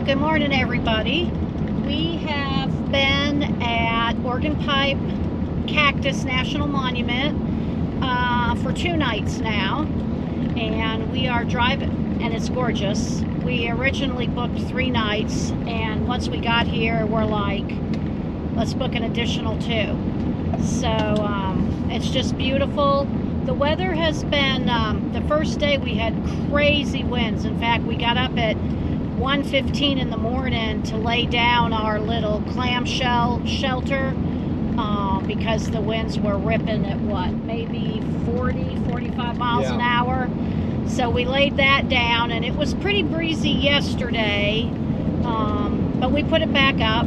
Good morning, everybody. We have been at Organ Pipe Cactus National Monument for 2 nights now, and we are driving, and it's gorgeous. We originally booked 3 nights, and once we got here, we're like, let's book an additional 2. So it's just beautiful. The weather has been, the first day we had crazy winds. In fact, we got up at 1:15 in the morning to lay down our little clamshell shelter because the winds were ripping at what, maybe 45 miles an hour. So we laid that down, and it was pretty breezy yesterday, but we put it back up.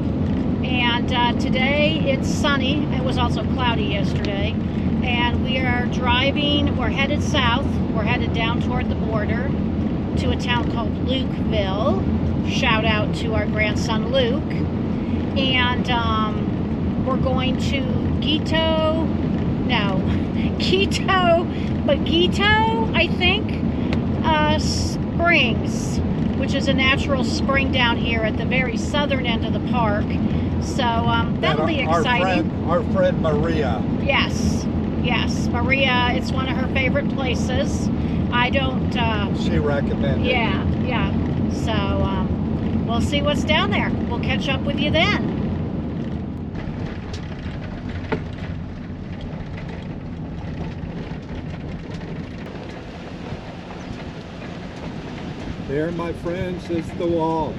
And today it's sunny. It was also cloudy yesterday, and we are driving. We're headed south. We're headed down toward the border to a town called Lukeville. Shout out to our grandson Luke. And we're going to Quitobaquito, I think, Springs, which is a natural spring down here at the very southern end of the park. So that'll be exciting. Our friend Maria. Yes, Maria. It's one of her favorite places. I don't. She recommended. Yeah. So we'll see what's down there. We'll catch up with you then. There, my friends, is the wall.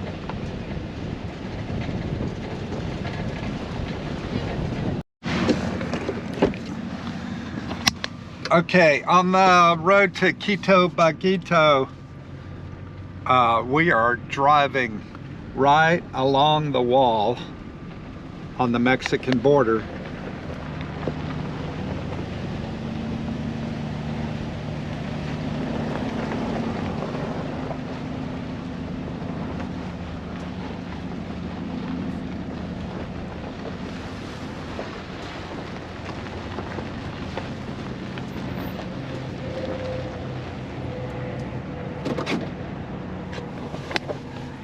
Okay, on the road to Quitobaquito, we are driving right along the wall on the Mexican border.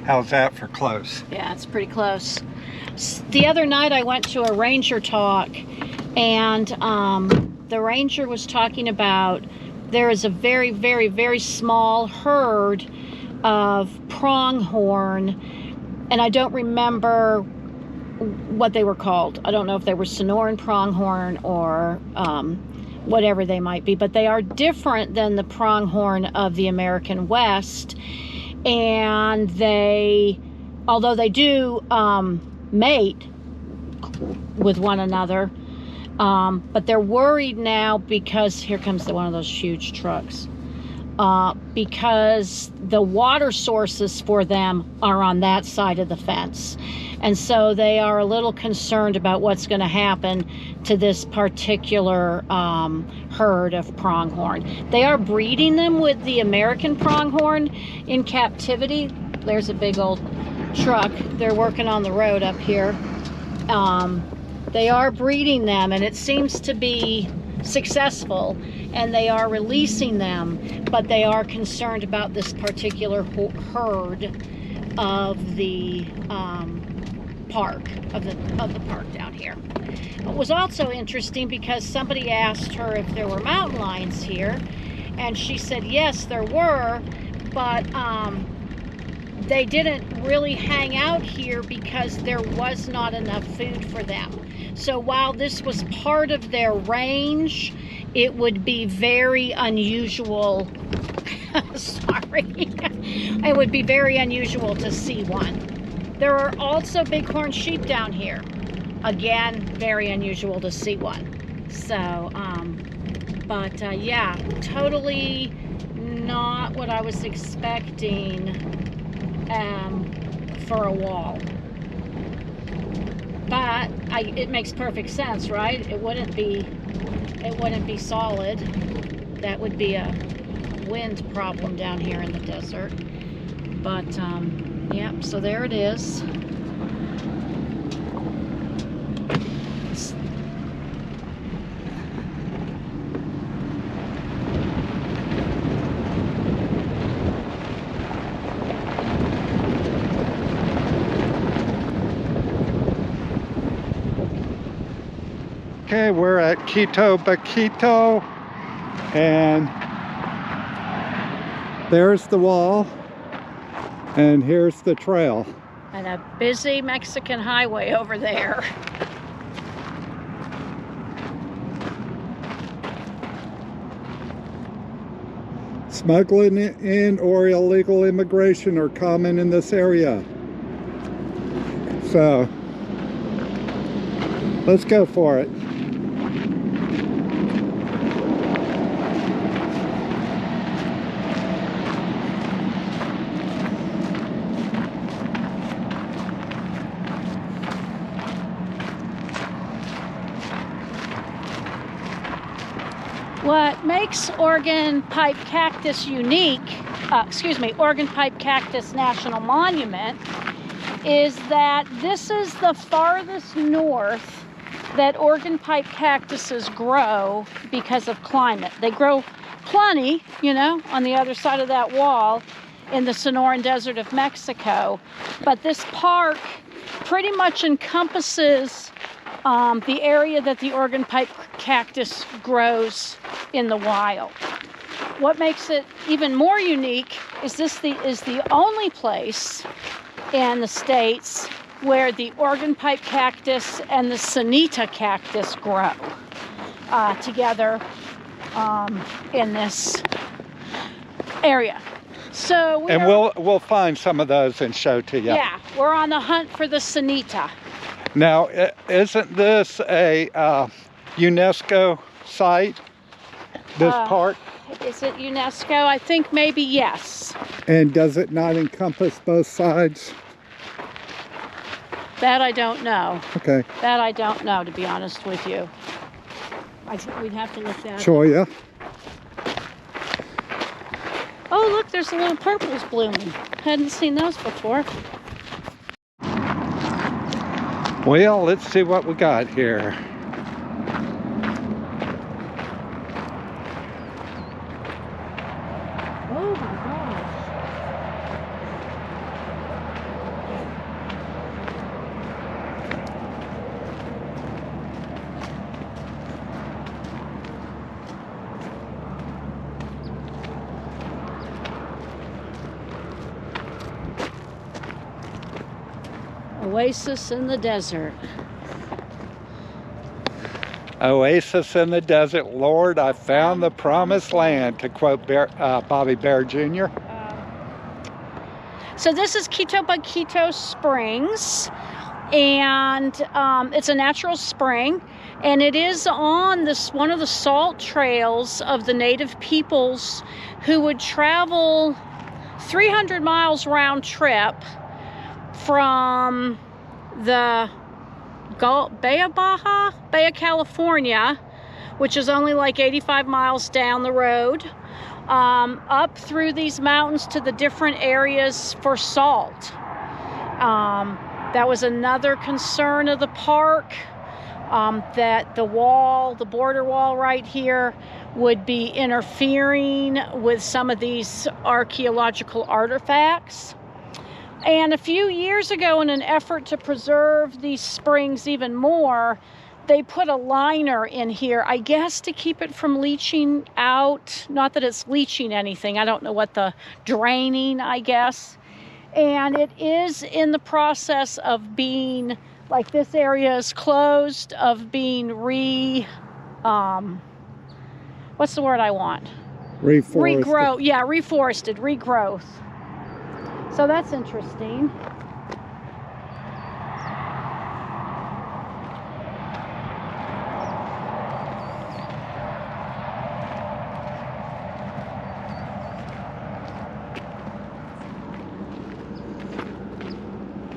How's that for close? Yeah, it's pretty close. The other night I went to a ranger talk, and the ranger was talking about there is a very, very, very small herd of pronghorn, and I don't remember what they were called. I don't know if they were Sonoran pronghorn or whatever they might be, but they are different than the pronghorn of the American West. And although they do mate with one another, but they're worried now because here comes one of those huge trucks, because the water sources for them are on that side of the fence. And so they are a little concerned about what's going to happen to this particular herd of pronghorn. They are breeding them with the American pronghorn in captivity. There's a big old truck. They're working on the road up here. They are breeding them, and it seems to be successful, and they are releasing them, but they are concerned about this particular herd of the park down here. It was also interesting because somebody asked her if there were mountain lions here, and she said yes, there were, but they didn't really hang out here because there was not enough food for them. So while this was part of their range, it would be very unusual it would be very unusual to see one. There are also bighorn sheep down here. Again, very unusual to see one. So, yeah, totally not what I was expecting for a wall. But it makes perfect sense, right? It wouldn't be solid. That would be a wind problem down here in the desert. But yeah, so there it is. Okay, we're at Quitobaquito, and there's the wall, and here's the trail. And a busy Mexican highway over there. Smuggling in or illegal immigration are common in this area. So, let's go for it. What makes Organ Pipe Cactus unique, Organ Pipe Cactus National Monument, is that this is the farthest north that Organ Pipe cactuses grow because of climate. They grow plenty, you know, on the other side of that wall in the Sonoran Desert of Mexico, but this park pretty much encompasses the area that the Organ Pipe cactus grows in the wild. What makes it even more unique is this is the only place in the States where the Organ Pipe cactus and the Sanita cactus grow together in this area. So we'll find some of those and show to you. Yeah, we're on the hunt for the Sanita. Now, isn't this a UNESCO site, this park? Is it UNESCO? I think maybe yes. And does it not encompass both sides? That I don't know. Okay. That I don't know, to be honest with you. We'd have to look that up. Show ya. Oh, look, there's the little purples blooming. Hadn't seen those before. Well, let's see what we got here. Oh my gosh. Oasis in the desert. Oasis in the desert, Lord, I found the promised land, to quote Bobby Bear Jr. So this is Quitobaquito Springs, and it's a natural spring, and it is on one of the salt trails of the native peoples who would travel 300 miles round trip from the Bay of California, which is only like 85 miles down the road, up through these mountains to the different areas for salt. That was another concern of the park, that the border wall right here would be interfering with some of these archaeological artifacts. And a few years ago, in an effort to preserve these springs even more, they put a liner in here, I guess to keep it from leaching out. Not that it's leaching anything. I don't know what draining, I guess. And it is in the process of being, like this area is closed, of being what's the word I want? Reforested. Regrow, yeah, reforested, regrowth. So that's interesting.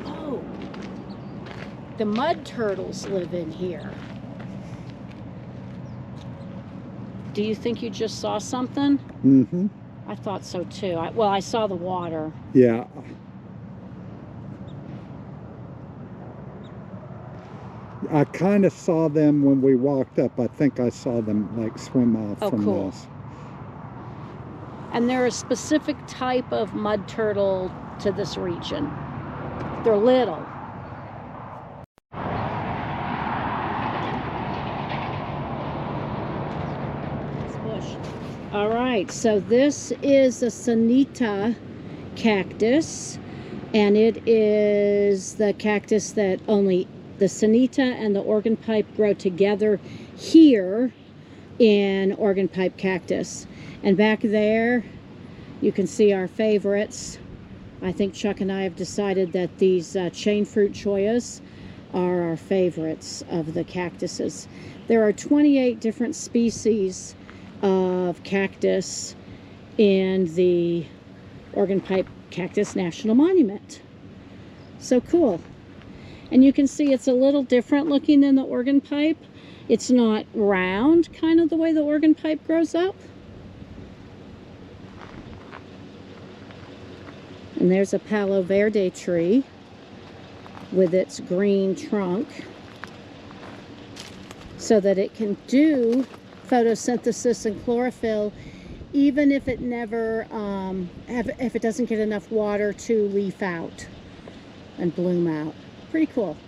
Oh, the mud turtles live in here. Do you think you just saw something? Mm-hmm. I thought so too. I saw the water. Yeah. I kind of saw them when we walked up. I think I saw them like swim off from cool. this. And they're a specific type of mud turtle to this region. They're little. All right, so this is a Sanita cactus, and it is the cactus that only the Sanita and the organ pipe grow together here in organ pipe cactus. And back there you can see our favorites. I think Chuck and I have decided that these chain fruit choyas are our favorites of the cactuses. There are 28 different species of cactus in the Organ Pipe Cactus National Monument. So cool. And you can see it's a little different looking than the organ pipe. It's not round, kind of the way the organ pipe grows up. And there's a Palo Verde tree with its green trunk so that it can do photosynthesis and chlorophyll even if it never if it doesn't get enough water to leaf out and bloom out. Pretty cool.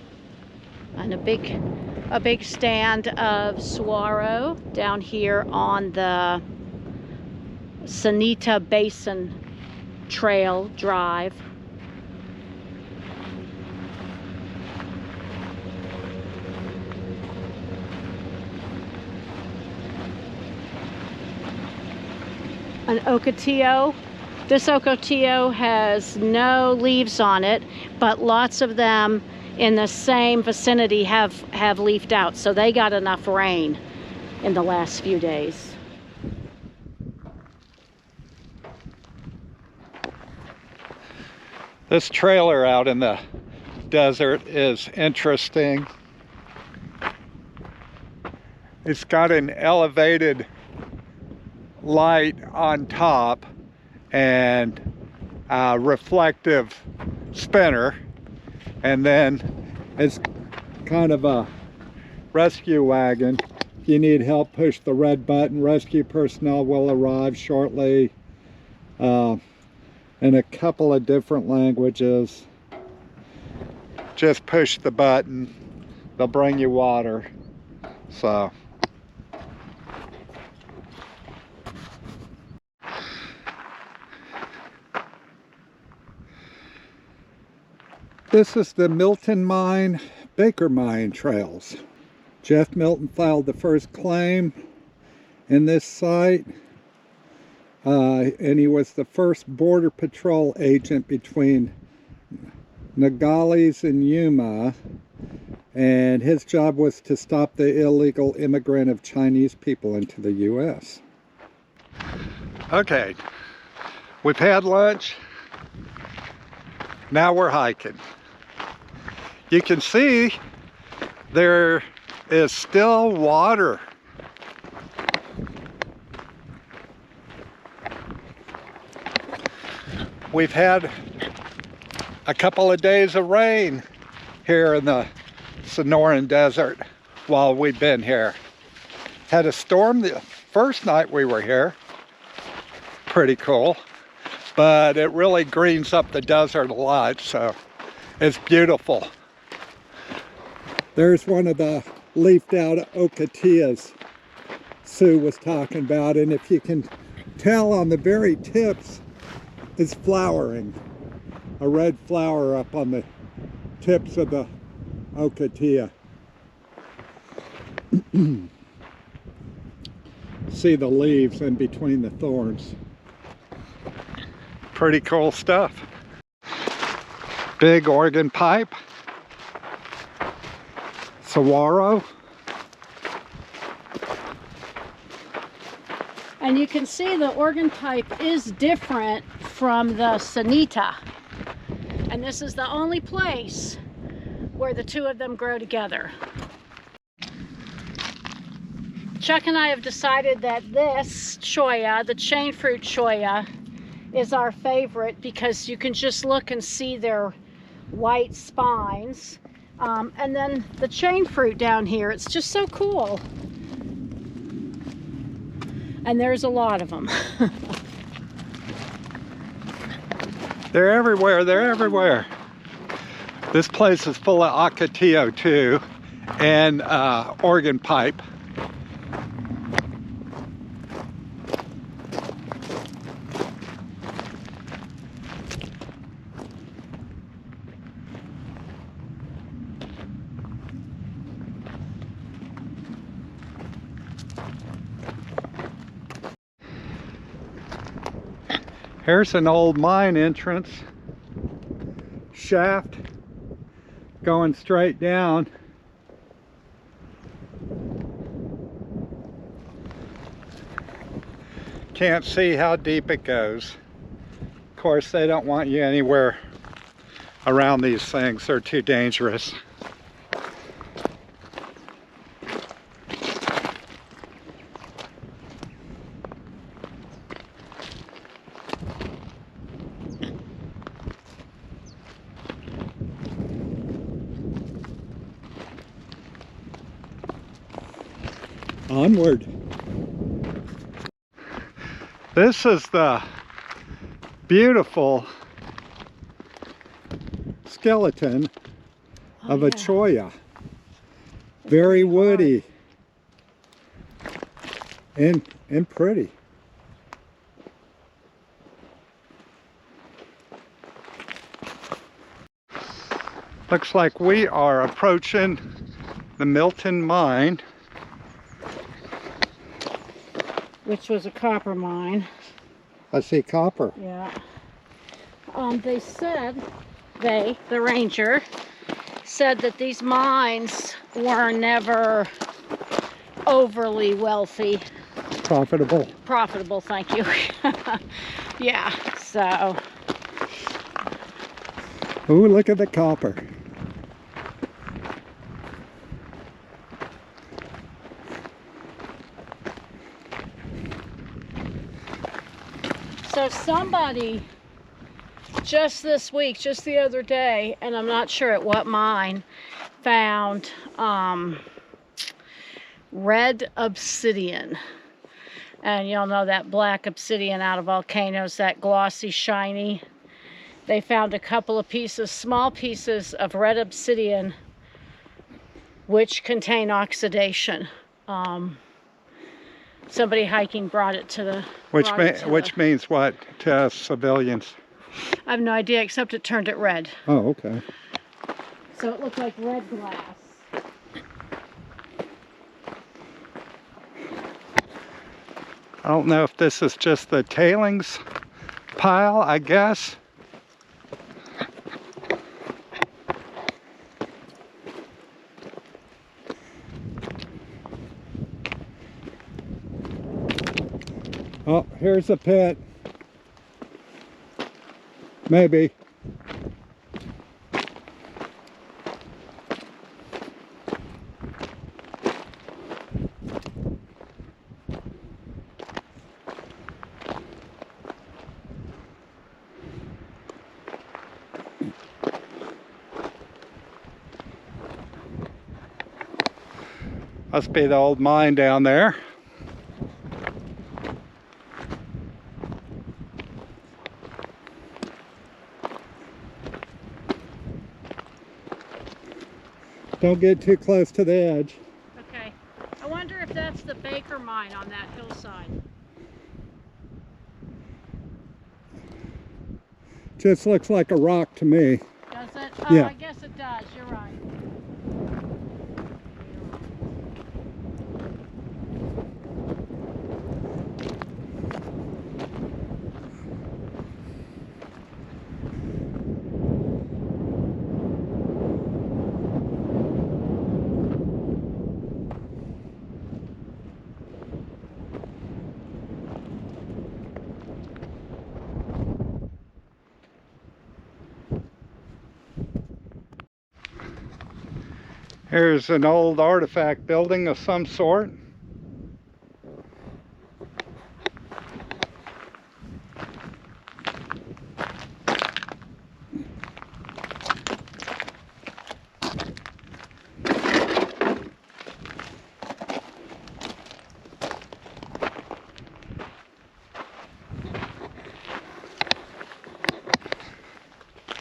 And a big stand of saguaro down here on the Sanita Basin Trail Drive. An ocotillo. This ocotillo has no leaves on it, but lots of them in the same vicinity have leafed out, so they got enough rain in the last few days. This trailer out in the desert is interesting. It's got an elevated light on top and a reflective spinner, and then it's kind of a rescue wagon. If you need help, push the red button. Rescue personnel will arrive shortly in a couple of different languages. Just push the button, they'll bring you water. So this is the Milton Mine, Baker Mine trails. Jeff Milton filed the first claim in this site, and he was the first border patrol agent between Nogales and Yuma, and his job was to stop the illegal immigrant of Chinese people into the U.S. Okay, we've had lunch, now we're hiking. You can see there is still water. We've had a couple of days of rain here in the Sonoran Desert while we've been here. Had a storm the first night we were here. Pretty cool. But it really greens up the desert a lot, so it's beautiful. There's one of the leafed out ocotillas Sue was talking about, and if you can tell on the very tips, it's flowering. A red flower up on the tips of the ocotilla. See the leaves in between the thorns. Pretty cool stuff. Big organ pipe. Saguaro. And you can see the organ pipe is different from the Sanita. And this is the only place where the two of them grow together. Chuck and I have decided that this choya, the chain fruit choya, is our favorite because you can just look and see their white spines. And then the chain fruit down here, it's just so cool. And there's a lot of them. They're everywhere, they're everywhere. This place is full of ocotillo too, and organ pipe. Here's an old mine entrance. Shaft going straight down. Can't see how deep it goes. Of course, they don't want you anywhere around these things. They're too dangerous. Onward. This is the beautiful skeleton of a cholla. Very woody and pretty. Looks like we are approaching the Milton mine, Which was a copper mine. I see copper. Yeah. They said, the ranger, said that these mines were never overly wealthy. Profitable. Profitable, thank you. Yeah, so. Ooh, look at the copper. So somebody just this week, just the other day, and I'm not sure at what mine, found red obsidian. And you'll know that black obsidian out of volcanoes, that glossy, shiny. They found a couple of pieces, small pieces of red obsidian, which contain oxidation. Somebody hiking brought it to the... Which means what to us civilians? I have no idea, except it turned it red. Oh, okay. So it looked like red glass. I don't know if this is just the tailings pile, I guess. Oh, here's a pit. Maybe. Must be the old mine down there. Don't get too close to the edge. Okay. I wonder if that's the Baker mine on that hillside. Just looks like a rock to me. Does it? Oh, Yeah. I guess it does. You're right. Here's an old artifact building of some sort.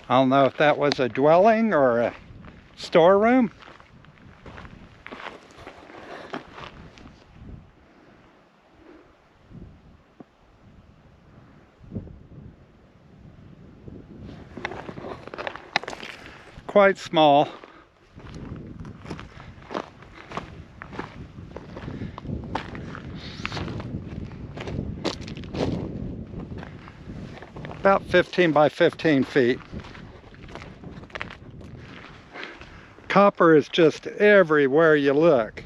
I don't know if that was a dwelling or a storeroom. Quite small. about 15 by 15 feet. Copper is just everywhere you look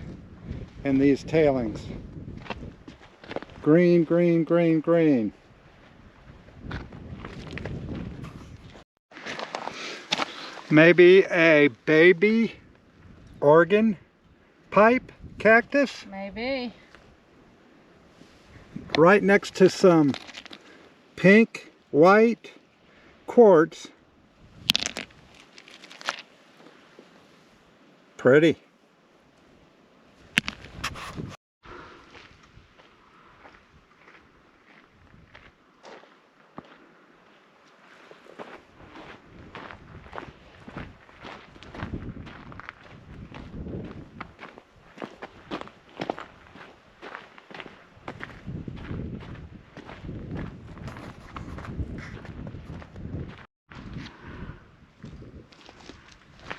in these tailings. Green, green, green, green. Maybe a baby organ pipe cactus? Maybe. Right next to some pink, white quartz. Pretty.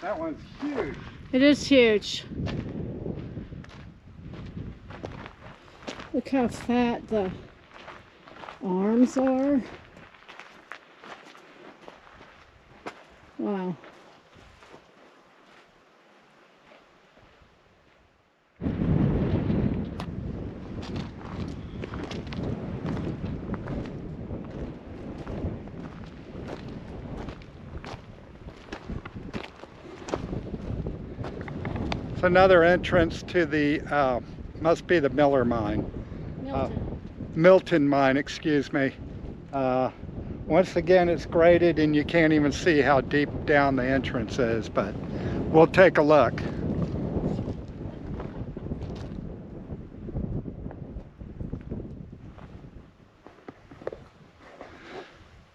That one's huge. It is huge. Look how fat the arms are. Wow. It's another entrance to the, must be the Miller mine. Milton mine, excuse me. Once again, it's graded and you can't even see how deep down the entrance is, but we'll take a look.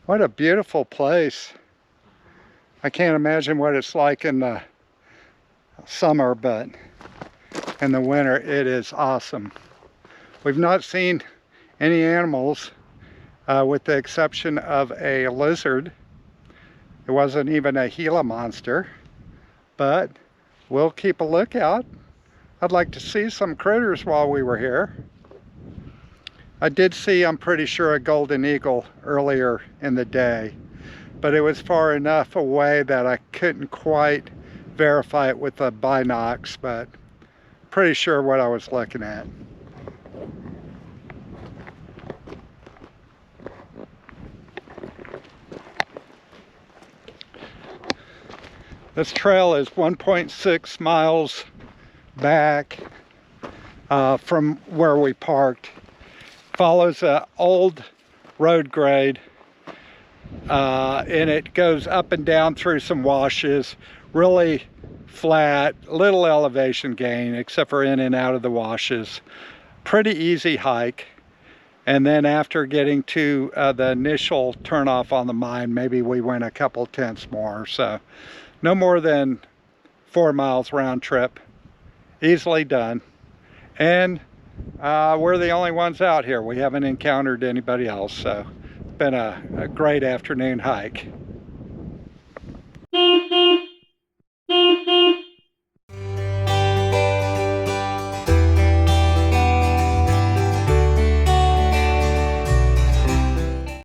What a beautiful place. I can't imagine what it's like in the summer, but in the winter it is awesome. We've not seen any animals with the exception of a lizard. It wasn't even a Gila monster, but we'll keep a lookout. I'd like to see some critters while we were here. I did see, I'm pretty sure, a golden eagle earlier in the day, but it was far enough away that I couldn't quite verify it with the binocs, but pretty sure what I was looking at. This trail is 1.6 miles back from where we parked. Follows an old road grade and it goes up and down through some washes, really flat, little elevation gain except for in and out of the washes. Pretty easy hike, and then after getting to the initial turnoff on the mine, maybe we went a couple tenths more, so no more than 4 miles round trip, easily done. And we're the only ones out here. We haven't encountered anybody else, so it's been a great afternoon hike.